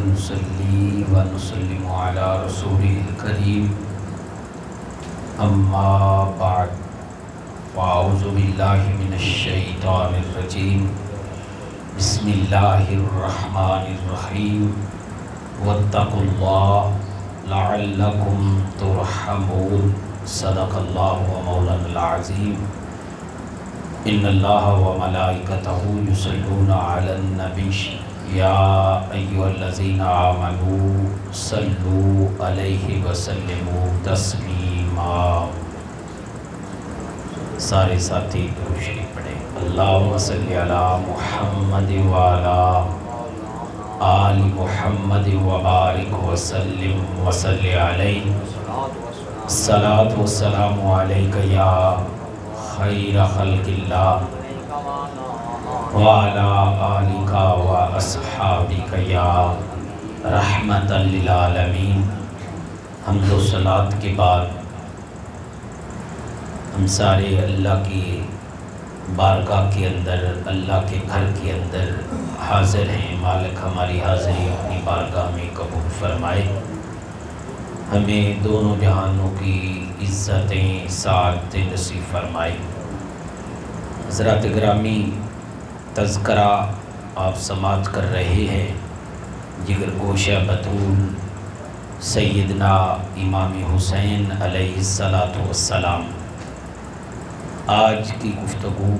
ونصلي ونسلم على رسوله الكريم أما بعد فأعوذ بالله من الشيطان الرجيم بسم الله الرحمن الرحيم واتقوا الله لعلكم ترحمون صدق الله ومولانا العظيم ان اللہ وملائکتہ یصلون علی النبی یا ایھا الذین آمنوا صلوا علیہ وسلموا تسلیما۔ سارے ساتھی درود شریف پڑھیں۔ اللہم صلی علی محمد وعلی آل محمد وبارک وسلم وصلی علیہ الصلاۃ والسلام علیک یا خیر خلق اللہ وعلی آلک واصحابک یا رحمۃ للعالمین۔ حمد و صلوات کے بعد ہم سارے اللہ کی بارگاہ کے اندر، اللہ کے گھر کے اندر حاضر ہیں۔ مالک ہماری حاضری اپنی بارگاہ میں قبول فرمائے، ہمیں دونوں جہانوں کی عزتیں سعادتیں نصیب فرمائے۔ حضرات گرامی، تذکرہ آپ سماعت کر رہے ہیں جگر گوشہ بطول سیدنا امام حسین علیہ السلام۔ آج کی گفتگو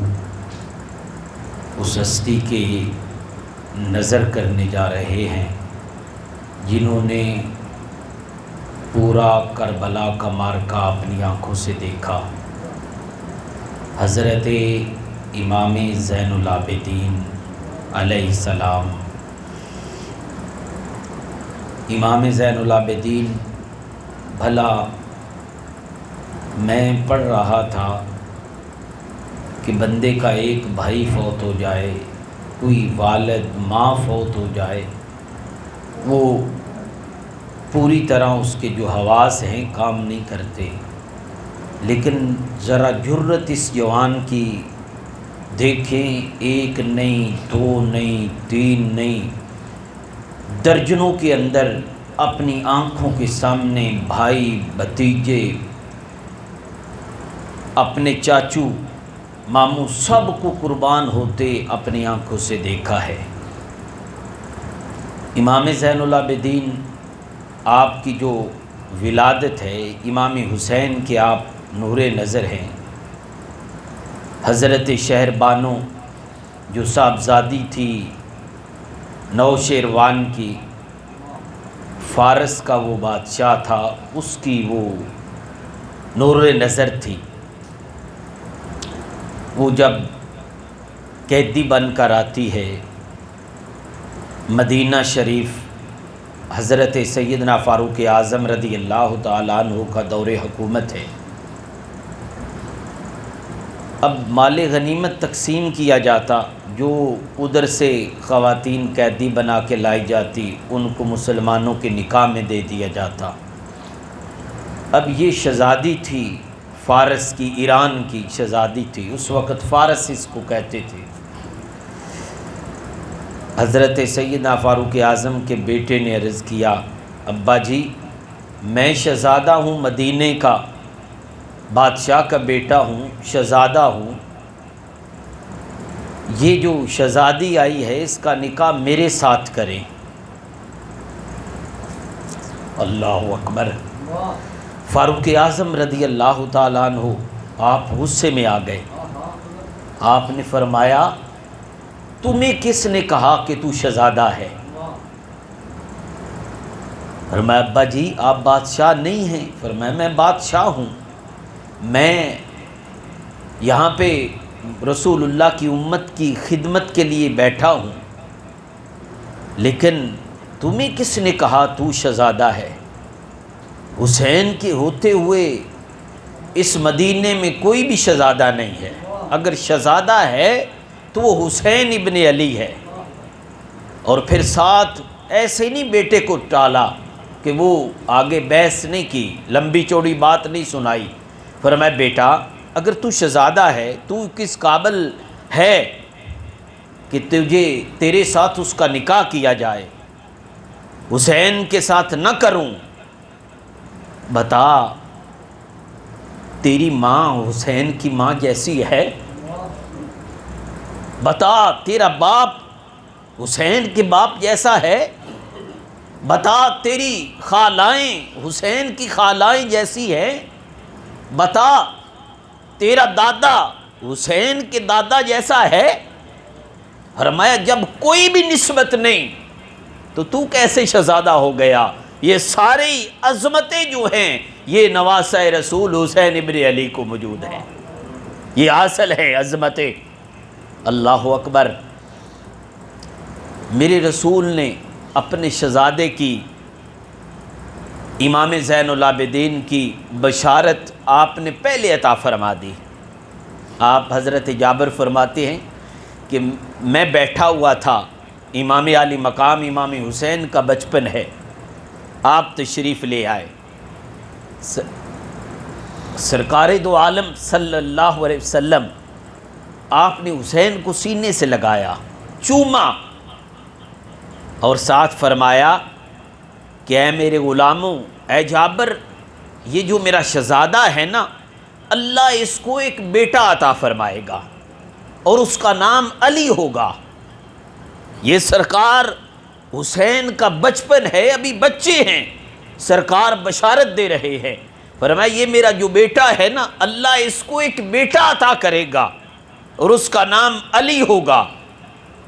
اس ہستی کے نظر کرنے جا رہے ہیں جنہوں نے پورا کربلا کا معرکہ اپنی آنکھوں سے دیکھا۔ حضرت امام زین العابدین علیہ السلام۔ امام زین العابدین، بھلا میں پڑھ رہا تھا کہ بندے کا ایک بھائی فوت ہو جائے، کوئی والد ماں فوت ہو جائے، وہ پوری طرح اس کے جو حواس ہیں کام نہیں کرتے، لیکن ذرا جرت اس جوان کی دیکھیں، ایک نہیں، دو نہیں، تین نہیں، درجنوں کے اندر اپنی آنکھوں کے سامنے بھائی، بھتیجے، اپنے چاچو، ماموں سب کو قربان ہوتے اپنی آنکھوں سے دیکھا ہے۔ امام زین العابدین، آپ کی جو ولادت ہے، امام حسین کے آپ نور نظر ہیں۔ حضرت شہر بانو جو صاحبزادی تھی نوشیروان کی، فارس کا وہ بادشاہ تھا، اس کی وہ نور نظر تھی۔ وہ جب قیدی بن کر آتی ہے مدینہ شریف، حضرت سیدنا فاروق اعظم رضی اللہ تعالیٰ عنہ کا دور حکومت ہے۔ اب مال غنیمت تقسیم کیا جاتا، جو ادھر سے خواتین قیدی بنا کے لائی جاتی ان کو مسلمانوں کے نکاح میں دے دیا جاتا۔ اب یہ شہزادی تھی فارس کی، ایران کی شہزادی تھی، اس وقت فارس اس کو کہتے تھے۔ حضرت سیدنا فاروق اعظم کے بیٹے نے عرض کیا، ابا جی میں شہزادہ ہوں، مدینے کا بادشاہ کا بیٹا ہوں، شہزادہ ہوں، یہ جو شہزادی آئی ہے اس کا نکاح میرے ساتھ کریں۔ اللہ اکبر۔ فاروق اعظم رضی اللہ تعالیٰ عنہ آپ غصے میں آ گئے۔ آپ نے فرمایا، تمہیں کس نے کہا کہ تو شہزادہ ہے؟ فرمایا، ابا جی آپ بادشاہ نہیں ہیں۔ فرمایا، میں بادشاہ ہوں، میں یہاں پہ رسول اللہ کی امت کی خدمت کے لیے بیٹھا ہوں، لیکن تمہیں کس نے کہا تو شہزادہ ہے؟ حسین کے ہوتے ہوئے اس مدینے میں کوئی بھی شہزادہ نہیں ہے، اگر شہزادہ ہے تو وہ حسین ابن علی ہے۔ اور پھر ساتھ ایسے نہیں بیٹے کو ٹالا کہ وہ آگے بحث نہیں کی، لمبی چوڑی بات نہیں سنائی۔ فرمایا، بیٹا اگر تو شہزادہ ہے تو کس قابل ہے کہ تیرے ساتھ اس کا نکاح کیا جائے؟ حسین کے ساتھ نہ کروں، بتا تیری ماں حسین کی ماں جیسی ہے؟ بتا تیرا باپ حسین کے باپ جیسا ہے؟ بتا تیری خالائیں حسین کی خالائیں جیسی ہیں؟ بتا تیرا دادا حسین کے دادا جیسا ہے؟ فرمایا جب کوئی بھی نسبت نہیں تو کیسے شہزادہ ہو گیا؟ یہ ساری عظمتیں جو ہیں یہ نواسہ رسول حسین ابن علی کو موجود ہیں، یہ حاصل ہے عظمتیں۔ اللہ اکبر۔ میرے رسول نے اپنے شہزادے کی، امام زین العابدین کی بشارت آپ نے پہلے عطا فرما دی۔ آپ حضرت جابر فرماتے ہیں کہ میں بیٹھا ہوا تھا، امام علی مقام امام حسین کا بچپن ہے، آپ تشریف لے آئے، سرکار دو عالم صلی اللہ علیہ وسلم آپ نے حسین کو سینے سے لگایا، چوما، اور ساتھ فرمایا کہ اے میرے غلاموں، اے جابر، یہ جو میرا شہزادہ ہے نا، اللہ اس کو ایک بیٹا عطا فرمائے گا اور اس کا نام علی ہوگا۔ یہ سرکار حسین کا بچپن ہے، ابھی بچے ہیں، سرکار بشارت دے رہے ہیں، فرمایا یہ میرا جو بیٹا ہے نا، اللہ اس کو ایک بیٹا عطا کرے گا اور اس کا نام علی ہوگا۔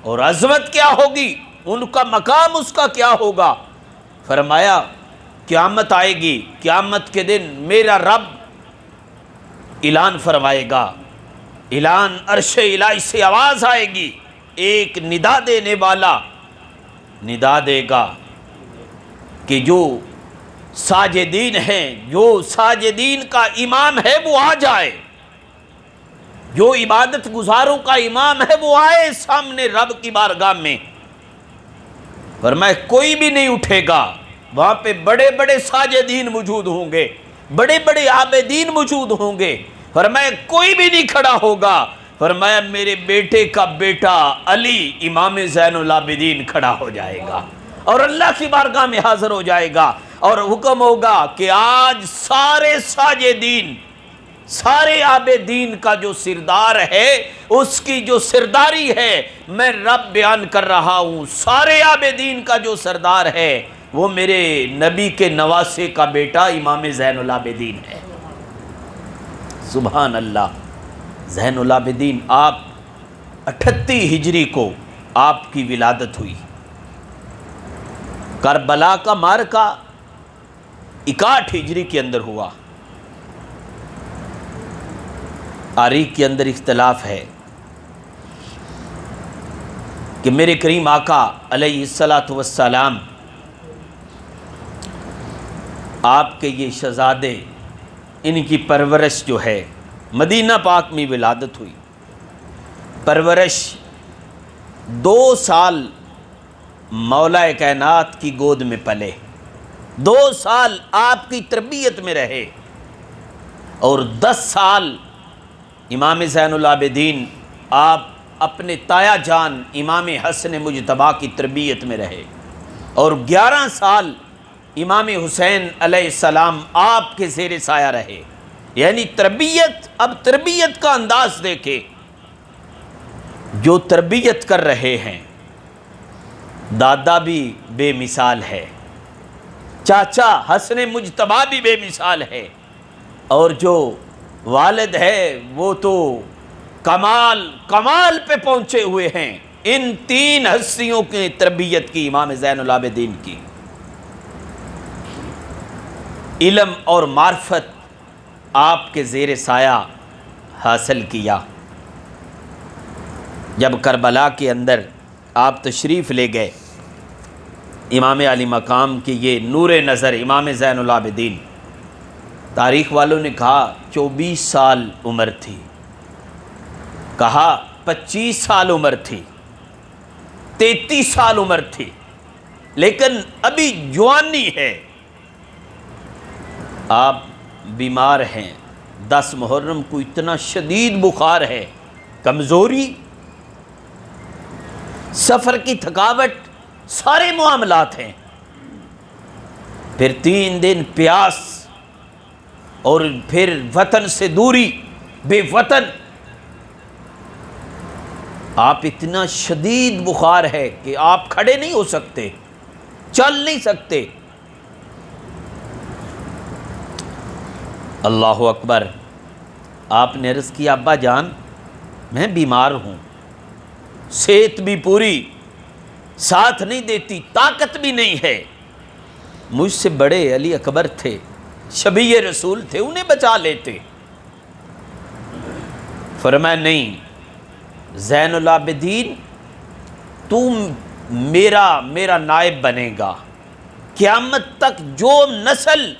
اور عظمت کیا ہوگی، ان کا مقام اس کا کیا ہوگا؟ فرمایا قیامت آئے گی، قیامت کے دن میرا رب اعلان فرمائے گا، اعلان عرش الہی سے آواز آئے گی، ایک ندا دینے والا ندا دے گا کہ جو ساجدین ہیں، جو ساجدین کا امام ہے وہ آ جائے، جو عبادت گزاروں کا امام ہے وہ آئے سامنے رب کی بارگاہ میں۔ فرمایا کوئی بھی نہیں اٹھے گا، وہاں پہ بڑے بڑے ساجدین موجود ہوں گے، بڑے بڑے عابدین موجود ہوں گے، فرمایا کوئی بھی نہیں کھڑا ہوگا، فرمایا میرے بیٹے کا بیٹا علی امام زین العابدین کھڑا ہو جائے گا اور اللہ کی بارگاہ میں حاضر ہو جائے گا، اور حکم ہوگا کہ آج سارے ساجدین، سارے عابدین کا جو سردار ہے، اس کی جو سرداری ہے میں رب بیان کر رہا ہوں، سارے عابدین کا جو سردار ہے وہ میرے نبی کے نواسے کا بیٹا امام زین العابدین ہے۔ سبحان اللہ۔ زین العابدین آپ 38 ہجری کو آپ کی ولادت ہوئی۔ کربلا کا معرکہ 61 ہجری کے اندر ہوا۔ تاریخ کے اندر اختلاف ہے کہ میرے کریم آقا علیہ الصلاۃ والسلام، آپ کے یہ شہزادے، ان کی پرورش جو ہے، مدینہ پاک میں ولادت ہوئی، پرورش 2 سال مولا کائنات کی گود میں پلے، 2 سال آپ کی تربیت میں رہے، اور 10 سال امام زین العابدین آپ اپنے تایا جان امام حسن مجتبیٰ کی تربیت میں رہے، اور 11 سال امام حسین علیہ السلام آپ کے زیر سایہ رہے۔ یعنی تربیت، اب تربیت کا انداز دیکھے، جو تربیت کر رہے ہیں، دادا بھی بے مثال ہے، چاچا حسن مجتبیٰ بھی بے مثال ہے، اور جو والد ہے وہ تو کمال پہ پہنچے ہوئے ہیں۔ ان 3 ہستیوں کی تربیت کی امام زین العابدین کی، علم اور معرفت آپ کے زیر سایہ حاصل کیا۔ جب کربلا کے اندر آپ تشریف لے گئے، امام علی مقام کی یہ نور نظر امام زین العابدین، تاریخ والوں نے کہا 24 سال عمر تھی، کہا 25 سال عمر تھی، 33 سال عمر تھی، لیکن ابھی جوانی ہے۔ آپ بیمار ہیں، 10 محرم کو اتنا شدید بخار ہے، کمزوری، سفر کی تھکاوٹ، سارے معاملات ہیں، پھر 3 دن پیاس، اور پھر وطن سے دوری، بے وطن. آپ اتنا شدید بخار ہے کہ آپ کھڑے نہیں ہو سکتے، چل نہیں سکتے. اللہ اکبر. آپ نے عرض کیا ابا جان میں بیمار ہوں، صحت بھی پوری ساتھ نہیں دیتی، طاقت بھی نہیں ہے. مجھ سے بڑے علی اکبر تھے، شبیہ رسول تھے، انہیں بچا لیتے. فرمایا نہیں زین العابدین تم میرا نائب بنے گا، قیامت تک جو نسل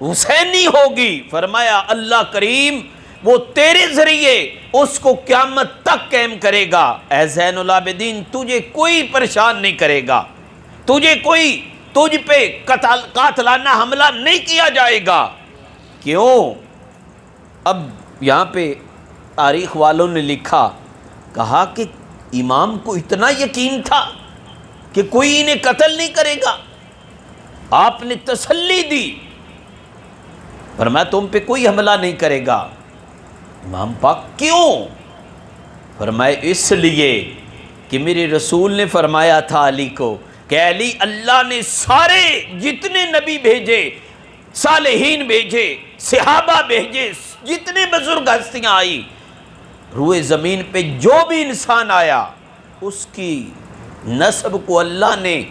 حسینی ہوگی، فرمایا اللہ کریم وہ تیرے ذریعے اس کو قیامت تک قائم کرے گا. اے زین العابدین تجھے کوئی پریشان نہیں کرے گا، تجھ پہ قاتلانہ حملہ نہیں کیا جائے گا. کیوں؟ اب یہاں پہ تاریخ والوں نے لکھا، کہا کہ امام کو اتنا یقین تھا کہ کوئی انہیں قتل نہیں کرے گا. آپ نے تسلی دی، فرمایا تم پہ کوئی حملہ نہیں کرے گا. امام پاک کیوں؟ فرمایا اس لیے کہ میرے رسول نے فرمایا تھا علی کو کہ علی اللہ نے سارے جتنے نبی بھیجے، صالحین بھیجے، صحابہ بھیجے، جتنے بزرگ ہستیاں آئی روئے زمین پہ، جو بھی انسان آیا اس کی نسب کو اللہ نے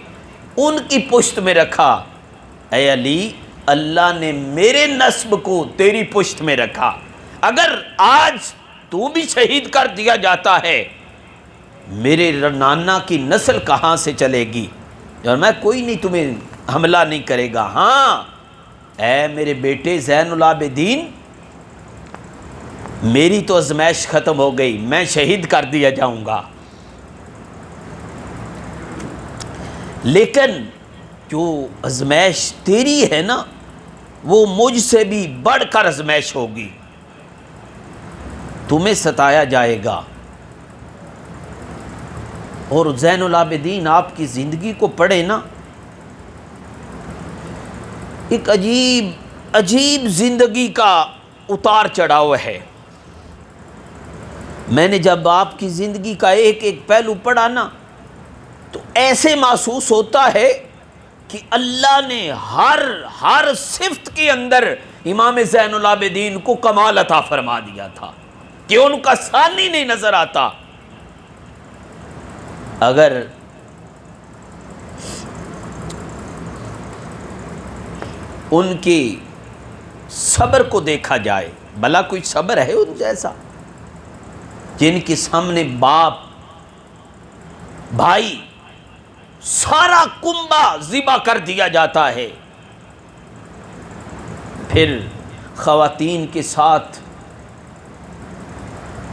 ان کی پشت میں رکھا. اے علی اللہ نے میرے نسب کو تیری پشت میں رکھا. اگر آج تو بھی شہید کر دیا جاتا ہے میرے نانا کی نسل کہاں سے چلے گی؟ اور میں کوئی نہیں تمہیں حملہ نہیں کرے گا. ہاں اے میرے بیٹے زین العابدین میری تو ازمائش ختم ہو گئی، میں شہید کر دیا جاؤں گا، لیکن جو ازمائش تیری ہے نا وہ مجھ سے بھی بڑھ کر ازمائش ہوگی، تمہیں ستایا جائے گا. اور زین العابدین آپ کی زندگی کو پڑھے نا، ایک عجیب زندگی کا اتار چڑھاؤ ہے. میں نے جب آپ کی زندگی کا ایک پہلو پڑھا نا تو ایسے محسوس ہوتا ہے کہ اللہ نے ہر صفت کے اندر امام زین العابدین کو کمال عطا فرما دیا تھا کہ ان کا ثانی نہیں نظر آتا. اگر ان کے صبر کو دیکھا جائے، بھلا کوئی صبر ہے ان جیسا، جن کے سامنے باپ بھائی سارا کنبہ ذبح کر دیا جاتا ہے، پھر خواتین کے ساتھ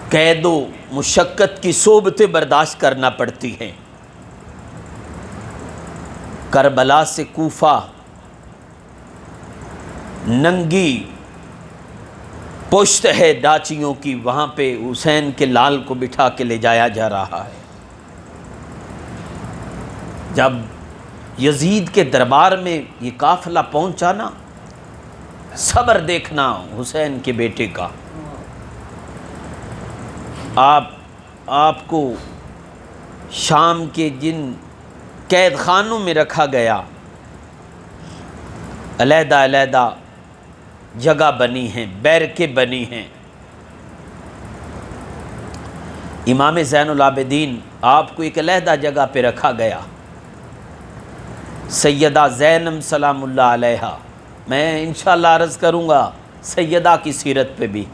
قید و مشقت کی صحبتیں برداشت کرنا پڑتی ہیں. کربلا سے کوفہ ننگی پشت ہے ڈاچیوں کی، وہاں پہ حسین کے لال کو بٹھا کے لے جایا جا رہا ہے. جب یزید کے دربار میں یہ قافلہ پہنچا نا، صبر دیکھنا حسین کے بیٹے کا. آپ کو شام کے جن قید خانوں میں رکھا گیا، علیحدہ جگہ بنی ہیں، بیرکیں بنی ہیں. امام زین العابدین آپ کو ایک علیحدہ جگہ پہ رکھا گیا. سیدہ زینب سلام اللہ علیہا، میں انشاءاللہ عرض کروں گا سیدہ کی سیرت پہ بھی.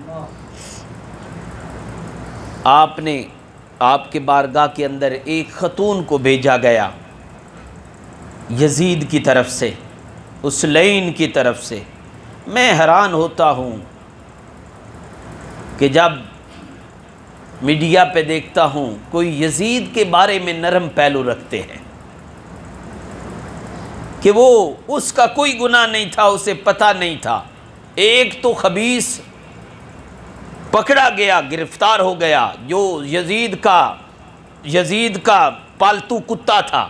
آپ کے بارگاہ کے اندر ایک خاتون کو بھیجا گیا یزید کی طرف سے، اس لعین کی طرف سے. میں حیران ہوتا ہوں کہ جب میڈیا پہ دیکھتا ہوں کوئی یزید کے بارے میں نرم پہلو رکھتے ہیں کہ وہ اس کا کوئی گناہ نہیں تھا، اسے پتہ نہیں تھا. ایک تو خبیث پکڑا گیا، گرفتار ہو گیا، جو یزید کا پالتو کتا تھا.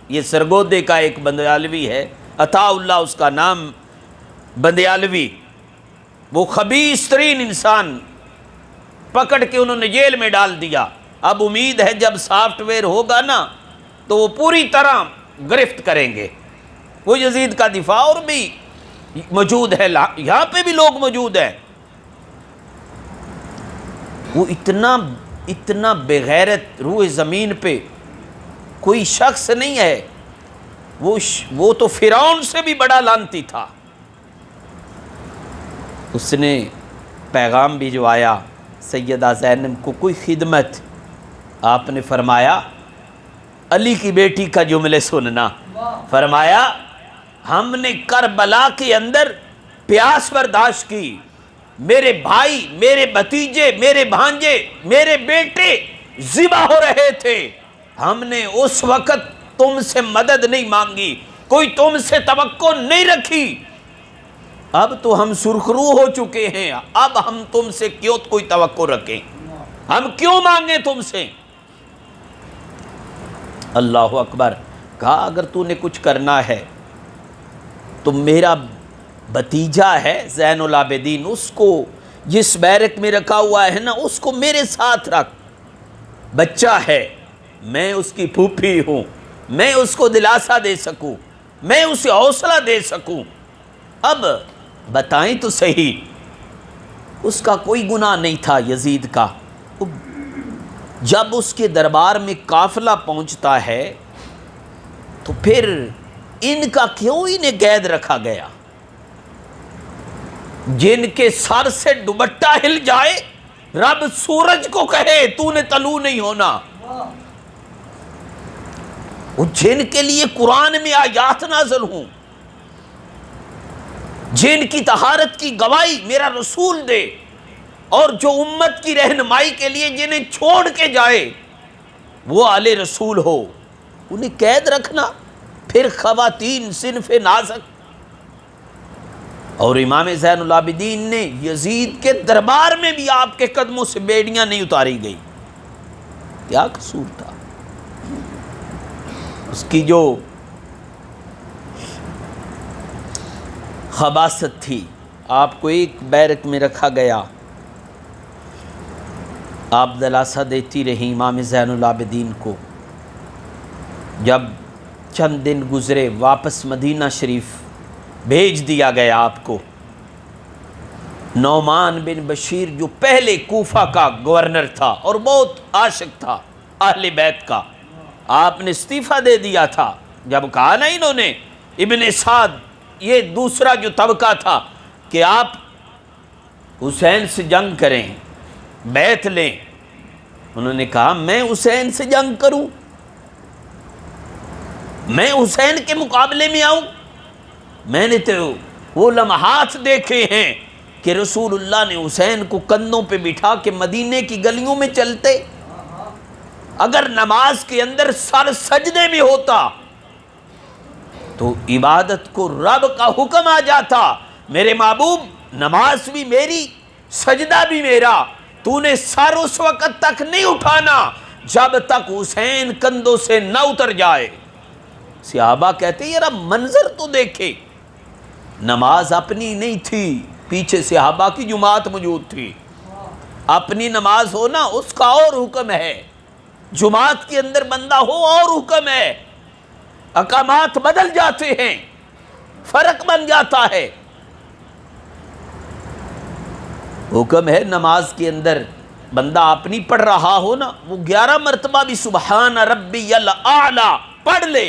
یہ سرگودے کا ایک بندیالوی ہے، عطا اللہ اس کا نام بندیالوی، وہ خبیث ترین انسان، پکڑ کے انہوں نے جیل میں ڈال دیا۔ اب امید ہے جب سافٹ ویئر ہوگا نا تو وہ پوری طرح گرفت کریں گے۔ وہ یزید کا دفاع اور بھی موجود ہے، یہاں پہ بھی لوگ موجود ہیں۔ وہ اتنا بغیرت روح زمین پہ کوئی شخص نہیں ہے، وہ تو فرعون سے بھی بڑا لعنتی تھا۔ اس نے پیغام بھجوایا سیدہ زینب کو، کوئی خدمت، آپ نے فرمایا علی کی بیٹی کا جملے سننا، فرمایا ہم نے کربلا کے اندر پیاس برداشت کی، میرے بھائی، میرے بھتیجے، میرے بھانجے، میرے بیٹے ذبح ہو رہے تھے، ہم نے اس وقت تم سے مدد نہیں مانگی، کوئی تم سے توقع نہیں رکھی، اب تو ہم سرخرو ہو چکے ہیں، اب ہم تم سے کیوں کوئی توقع رکھیں، ہم کیوں مانگیں تم سے؟ اللہ اکبر۔ کہا اگر تو نے کچھ کرنا ہے تو میرا بھتیجا ہے زین العابدین، اس کو جس بیرک میں رکھا ہوا ہے نا اس کو میرے ساتھ رکھ، بچہ ہے، میں اس کی پھوپھی ہوں، میں اس کو دلاسا دے سکوں، میں اسے حوصلہ دے سکوں۔ اب بتائیں تو صحیح، اس کا کوئی گناہ نہیں تھا یزید کا۔ جب اس کے دربار میں قافلہ پہنچتا ہے تو پھر ان کا کیوں انہیں قید رکھا گیا؟ جن کے سر سے دوپٹہ ہل جائے رب سورج کو کہے تو نے طلوع نہیں ہونا، وہ جن کے لیے قرآن میں آیات نازل ہوں، جن کی طہارت کی گواہی میرا رسول دے، اور جو امت کی رہنمائی کے لیے جنہیں چھوڑ کے جائے وہ آل رسول ہو، انہیں قید رکھنا، پھر خواتین صنف نازک۔ اور امام زین العابدین نے یزید کے دربار میں بھی آپ کے قدموں سے بیڑیاں نہیں اتاری گئی، کیا قصور تھا؟ اس کی جو خباثت تھی، آپ کو ایک بیرک میں رکھا گیا، آپ دلاسا دیتی رہی امام زین العابدین کو۔ جب چند دن گزرے واپس مدینہ شریف بھیج دیا گیا آپ کو۔ نعمان بن بشیر جو پہلے کوفہ کا گورنر تھا اور بہت عاشق تھا اہل بیت کا، آپ نے استعفیٰ دے دیا تھا۔ جب کہا نا انہوں نے، ابن سعد یہ دوسرا جو طبقہ تھا کہ آپ حسین سے جنگ کریں، بیعت لیں، انہوں نے کہا میں حسین سے جنگ کروں، میں حسین کے مقابلے میں آؤں؟ میں نے تو وہ لمحات دیکھے ہیں کہ رسول اللہ نے حسین کو کندھوں پہ بٹھا کے مدینے کی گلیوں میں چلتے، اگر نماز کے اندر سر سجدے میں ہوتا تو عبادت کو رب کا حکم آ جاتا، میرے محبوب نماز بھی میری، سجدہ بھی میرا، تو نے سر اس وقت تک نہیں اٹھانا جب تک حسین کندھوں سے نہ اتر جائے۔ صحابہ کہتے یار منظر تو دیکھے، نماز اپنی نہیں تھی، پیچھے صحابہ کی جماعت موجود تھی، اپنی نماز ہو نا اس کا اور حکم ہے، جماعت کے اندر بندہ ہو اور حکم ہے، اقامات بدل جاتے ہیں، فرق بن جاتا ہے۔ حکم ہے نماز کے اندر بندہ اپنی پڑھ رہا ہو نا، وہ 11 مرتبہ بھی سبحان ربی الاعلی پڑھ لے،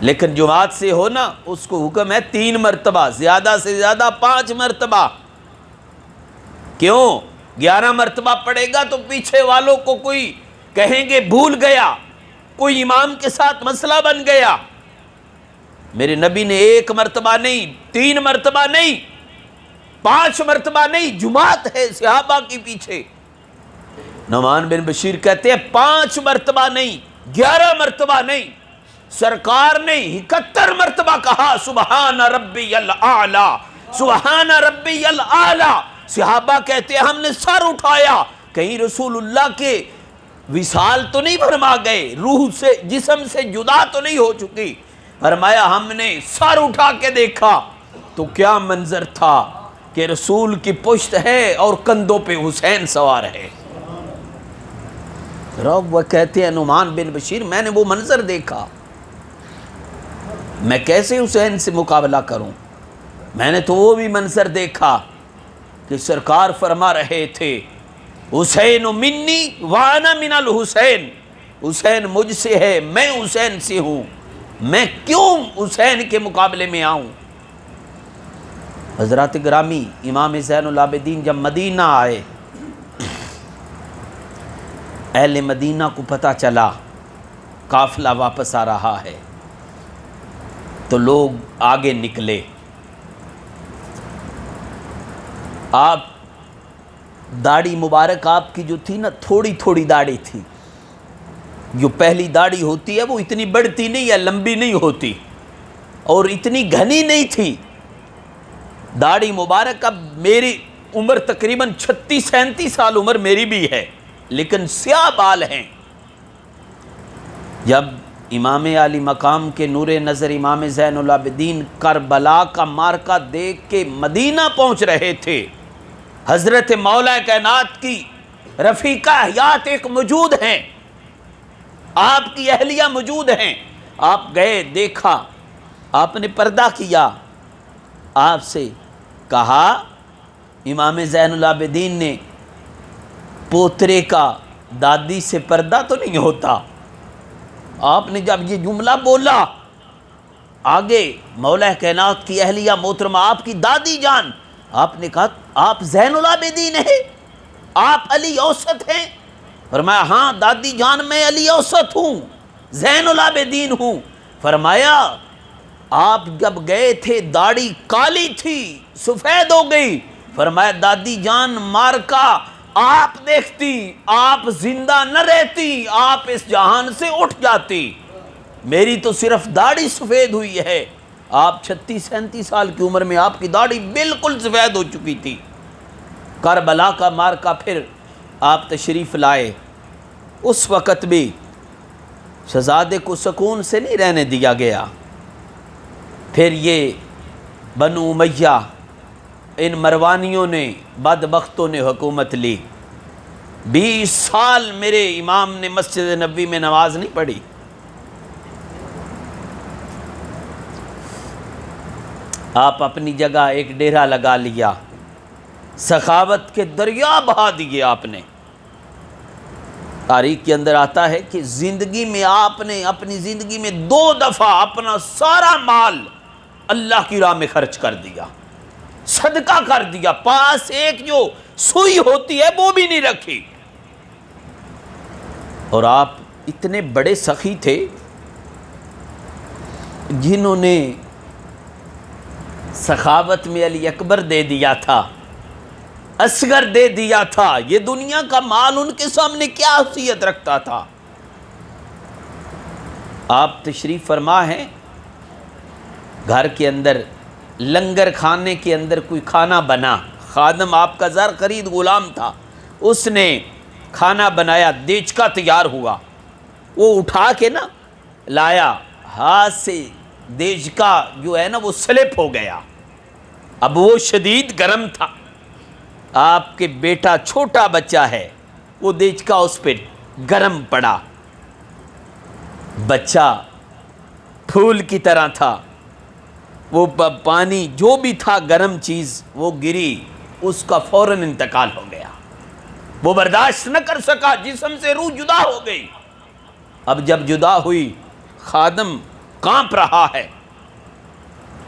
لیکن جماعت سے ہو نا اس کو حکم ہے 3 مرتبہ، زیادہ سے زیادہ 5 مرتبہ۔ کیوں؟ 11 مرتبہ پڑھے گا تو پیچھے والوں کو کوئی کہیں گے بھول گیا، کوئی امام کے ساتھ مسئلہ بن گیا۔ میرے نبی نے 1 مرتبہ نہیں، 3 مرتبہ نہیں، 5 مرتبہ نہیں، جماعت ہے صحابہ کی پیچھے۔ نعمان بن بشیر کہتے ہیں 5 مرتبہ نہیں، 11 مرتبہ نہیں، سرکار نے 71 مرتبہ کہا سبحان ربی الاعلی، سبحان ربی الاعلی۔ صحابہ کہتے ہیں ہم نے سر اٹھایا، کہیں رسول اللہ کے وصال تو نہیں فرما گئے، روح سے جسم سے جدا تو نہیں ہو چکی؟ فرمایا ہم نے سر اٹھا کے دیکھا تو کیا منظر تھا کہ رسول کی پشت ہے اور کندھوں پہ حسین سوار ہے۔ رب وہ کہتے ہیں نعمان بن بشیر میں نے وہ منظر دیکھا، میں کیسے حسین سے مقابلہ کروں؟ میں نے تو وہ بھی منظر دیکھا کہ سرکار فرما رہے تھے حسین منی وانا من الحسین، حسین مجھ سے ہے میں حسین سے ہوں، میں کیوں حسین کے مقابلے میں آؤں؟ حضرات گرامی، امام زین العابدین جب مدینہ آئے، اہل مدینہ کو پتہ چلا قافلہ واپس آ رہا ہے تو لوگ آگے نکلے۔ آپ داڑھی مبارک آپ کی جو تھی نا، تھوڑی تھوڑی داڑھی تھی، جو پہلی داڑھی ہوتی ہے وہ اتنی بڑھتی نہیں ہے، لمبی نہیں ہوتی اور اتنی گھنی نہیں تھی۔ داڑھی مبارک، اب میری عمر تقریباً 36-37 سال عمر میری بھی ہے، لیکن سیاہ بال ہیں۔ جب امام علی مقام کے نور نظر امام زین العابدین کربلا کا مارکہ دیکھ کے مدینہ پہنچ رہے تھے، حضرت مولا کائنات کی رفیقہ حیات ایک موجود ہیں، آپ کی اہلیہ موجود ہیں، آپ گئے، دیکھا، آپ نے پردہ کیا، آپ سے کہا امام زین العابدین نے پوترے کا دادی سے پردہ تو نہیں ہوتا۔ آپ نے جب یہ جملہ بولا، آگے مولا کائنات کی اہلیہ محترمہ آپ کی دادی جان، آپ نے کہا آپ زین العابدین ہیں، آپ علی اوسط ہیں؟ فرمایا ہاں دادی جان میں علی اوسط ہوں، زین العابدین ہوں۔ فرمایا آپ جب گئے تھے داڑھی کالی تھی، سفید ہو گئی۔ فرمایا دادی جان مارکا آپ دیکھتی، آپ زندہ نہ رہتی، آپ اس جہان سے اٹھ جاتی، میری تو صرف داڑھی سفید ہوئی ہے، آپ 36-37 سال کی عمر میں آپ کی داڑھی بالکل سفید ہو چکی تھی۔ کربلا کا مارکا پھر آپ تشریف لائے، اس وقت بھی شہزادے کو سکون سے نہیں رہنے دیا گیا۔ پھر یہ بنو امیہ، ان مروانیوں نے، بدبختوں نے حکومت لی، 20 سال میرے امام نے مسجد نبوی میں نماز نہیں پڑھی۔ آپ اپنی جگہ ایک ڈیرا لگا لیا، سخاوت کے دریا بہا دیے آپ نے۔ تاریخ کے اندر آتا ہے کہ زندگی میں آپ نے اپنی زندگی میں 2 دفعہ اپنا سارا مال اللہ کی راہ میں خرچ کر دیا، صدقہ کر دیا، پاس ایک جو سوئی ہوتی ہے وہ بھی نہیں رکھی۔ اور آپ اتنے بڑے سخی تھے جنہوں نے سخاوت میں علی اکبر دے دیا تھا، اصغر دے دیا تھا، یہ دنیا کا مال ان کے سامنے کیا حیثیت رکھتا تھا۔ آپ تشریف فرما ہیں، گھر کے اندر لنگر کھانے کے اندر کوئی کھانا بنا، خادم آپ کا زر خرید غلام تھا، اس نے کھانا بنایا، دیچکا تیار ہوا، وہ اٹھا کے نا لایا، ہاتھ سے دیچکا جو ہے نا وہ سلپ ہو گیا، اب وہ شدید گرم تھا، آپ کے بیٹا چھوٹا بچہ ہے، وہ دیچکا اس پہ گرم پڑا، بچہ پھول کی طرح تھا، وہ پانی جو بھی تھا گرم چیز وہ گری، اس کا فوراً انتقال ہو گیا، وہ برداشت نہ کر سکا، جسم سے روح جدا ہو گئی۔ اب جب جدا ہوئی، خادم کانپ رہا ہے،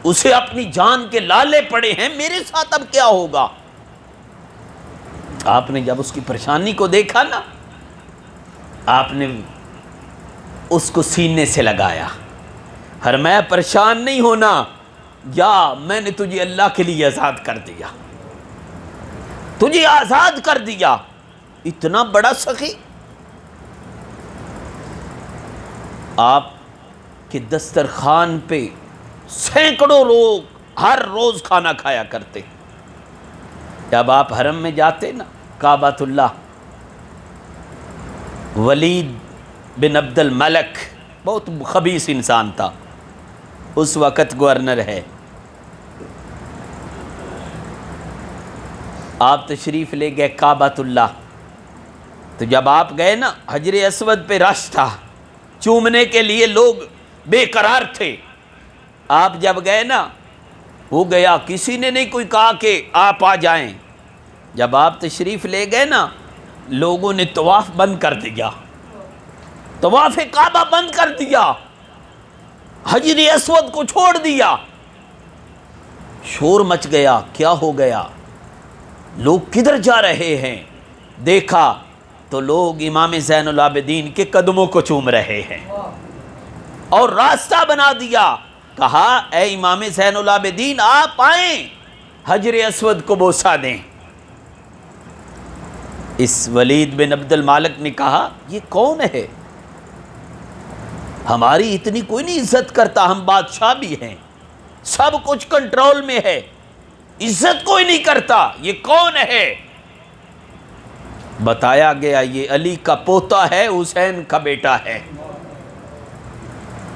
اسے اپنی جان کے لالے پڑے ہیں، میرے ساتھ اب کیا ہوگا؟ آپ نے جب اس کی پریشانی کو دیکھا نا، آپ نے اس کو سینے سے لگایا، فرمایا پریشان نہیں ہونا، یا میں نے تجھے اللہ کے لیے آزاد کر دیا، تجھے آزاد کر دیا۔ اتنا بڑا سخی، آپ کے دسترخوان پہ سینکڑوں لوگ ہر روز کھانا کھایا کرتے۔ جب آپ حرم میں جاتے نا، کعبۃ اللہ، ولید بن عبد الملک بہت خبیث انسان تھا، اس وقت گورنر ہے. آپ تشریف لے گئے کعبۃ اللہ. تو جب آپ گئے نا، حجر اسود پہ رش تھا، چومنے کے لیے لوگ بے قرار تھے. آپ جب گئے نا، وہ گیا، کسی نے نہیں کوئی کہا کہ آپ آ جائیں. جب آپ تشریف لے گئے نا، لوگوں نے طواف بند کر دیا، طواف کعبہ بند کر دیا، حجر اسود کو چھوڑ دیا. شور مچ گیا، کیا ہو گیا، لوگ کدھر جا رہے ہیں؟ دیکھا تو لوگ امام زین العابدین کے قدموں کو چوم رہے ہیں اور راستہ بنا دیا. کہا اے امام زین العابدین آپ آئیں، حجر اسود کو بوسہ دیں. اس ولید بن عبد المالک نے کہا یہ کون ہے؟ ہماری اتنی کوئی نہیں عزت کرتا، ہم بادشاہ بھی ہیں، سب کچھ کنٹرول میں ہے، عزت کوئی نہیں کرتا، یہ کون ہے؟ بتایا گیا یہ علی کا پوتا ہے، حسین کا بیٹا ہے.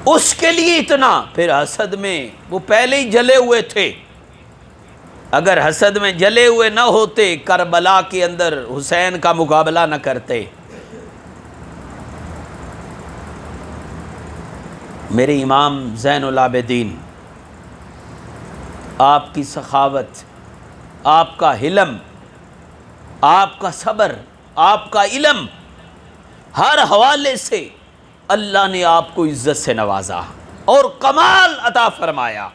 اس کے لیے اتنا. پھر حسد میں وہ پہلے ہی جلے ہوئے تھے، اگر حسد میں جلے ہوئے نہ ہوتے کربلا کے اندر حسین کا مقابلہ نہ کرتے. میرے امام زین العابدین، آپ کی سخاوت، آپ کا حلم، آپ کا صبر، آپ کا علم، ہر حوالے سے اللہ نے آپ کو عزت سے نوازا اور کمال عطا فرمایا.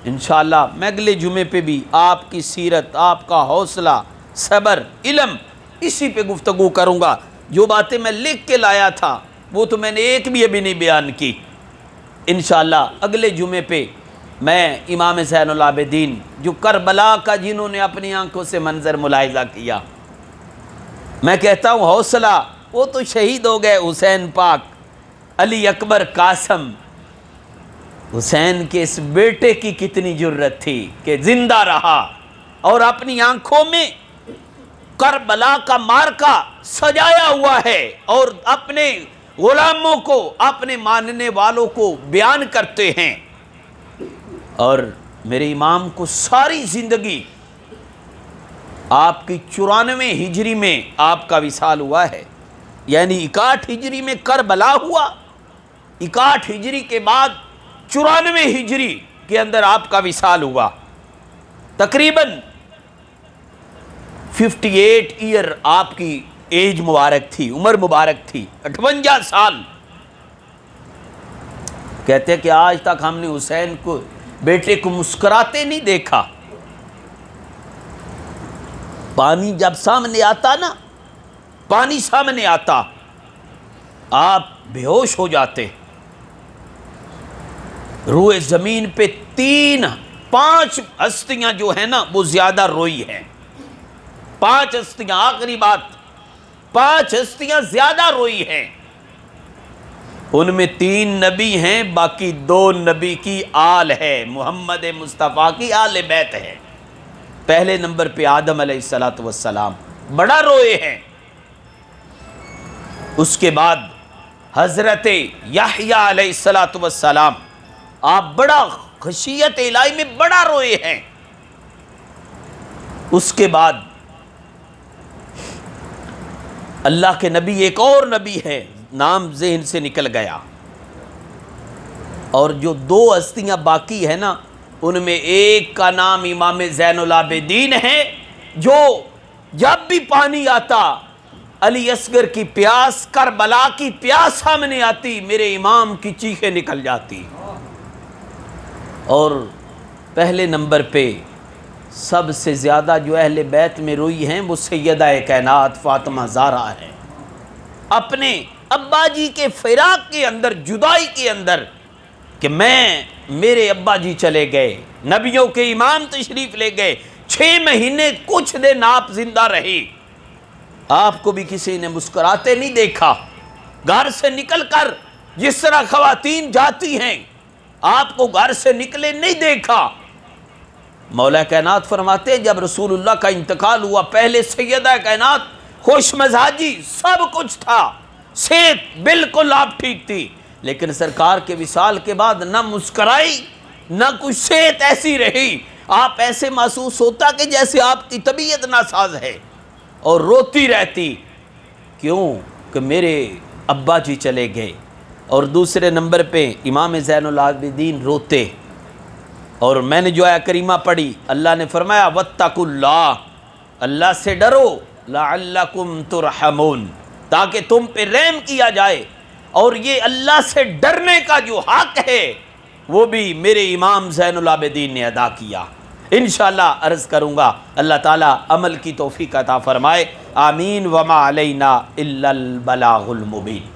انشاءاللہ میں اگلے جمعے پہ بھی آپ کی سیرت، آپ کا حوصلہ، صبر، علم، اسی پہ گفتگو کروں گا. جو باتیں میں لکھ کے لایا تھا وہ تو میں نے ایک بھی ابھی نہیں بیان کی. انشاءاللہ اگلے جمعے پہ میں امام زین العابدین جو کربلا کا جنہوں نے اپنی آنکھوں سے منظر ملاحظہ کیا، میں کہتا ہوں حوصلہ، وہ تو شہید ہو گئے. حسین پاک، علی اکبر قاسم، حسین کے اس بیٹے کی کتنی جرت تھی کہ زندہ رہا اور اپنی آنکھوں میں کربلا کا مارکا سجایا ہوا ہے اور اپنے غلاموں کو، اپنے ماننے والوں کو بیان کرتے ہیں. اور میرے امام کو ساری زندگی آپ کی 94 ہجری میں آپ کا وصال ہوا ہے، یعنی 61 ہجری میں کربلا ہوا، 61 ہجری کے بعد 94 ہجری کے اندر آپ کا وصال ہوا. تقریباً 58 ایئر آپ کی ایج مبارک تھی، عمر مبارک تھی، 58 سال. کہتے ہیں کہ آج تک ہم نے حسین کو، بیٹے کو مسکراتے نہیں دیکھا. پانی جب سامنے آتا نا، پانی سامنے آتا، آپ بے ہوش ہو جاتے. روئے زمین پہ 5 ہستیاں جو ہیں نا وہ زیادہ روئی ہیں. 5 ہستیاں، آخری بات، 5 ہستیاں زیادہ روئی ہیں. ان میں 3 نبی ہیں، باقی 2 نبی کی آل ہے، محمد مصطفیٰ کی آل بیت ہے. پہلے نمبر پہ آدم علیہ السلام بڑا روئے ہیں. اس کے بعد حضرت یحییٰ علیہ السلام، آپ بڑا خشیت الہی میں بڑا روئے ہیں. اس کے بعد اللہ کے نبی، ایک اور نبی ہے، نام ذہن سے نکل گیا. اور جو 2 ہستیاں باقی ہیں نا، ان میں ایک کا نام امام زین العابدین ہے، جو جب بھی پانی آتا، علی اصغر کی پیاس، کربلا کی پیاس سامنے آتی، میرے امام کی چیخیں نکل جاتی. اور پہلے نمبر پہ سب سے زیادہ جو اہل بیت میں روئی ہیں وہ سیدہ کائنات فاطمہ زہرا ہے. اپنے ابا جی کے فراق کے اندر، جدائی کے اندر، کہ میرے ابا جی چلے گئے، نبیوں کے امام تشریف لے گئے، 6 مہینے کچھ دن آپ زندہ رہی، آپ کو بھی کسی نے مسکراتے نہیں دیکھا. گھر سے نکل کر جس طرح خواتین جاتی ہیں، آپ کو گھر سے نکلے نہیں دیکھا. مولا کائنات فرماتے ہیں جب رسول اللہ کا انتقال ہوا، پہلے سیدہ کائنات خوش مزاجی، سب کچھ تھا، صحت بالکل آپ ٹھیک تھی، لیکن سرکار کے وصال کے بعد نہ مسکرائی نہ کچھ صحت ایسی رہی، آپ ایسے محسوس ہوتا کہ جیسے آپ کی طبیعت ناساز ہے اور روتی رہتی۔ کیوں کہ میرے ابا جی چلے گئے۔ اور دوسرے نمبر پہ امام زین العابدین روتے، اور میں نے جو آیت کریمہ پڑھی، اللہ نے فرمایا واتقوا اللہ، اللہ سے ڈرو، لعلکم ترحمون، تاکہ تم پہ رحم کیا جائے۔ اور یہ اللہ سے ڈرنے کا جو حق ہے وہ بھی میرے امام زین العابدین نے ادا کیا۔ انشاءاللہ عرض کروں گا، اللہ تعالیٰ عمل کی توفیق عطا فرمائے، آمین۔ وما علینا الا البلاغ المبین۔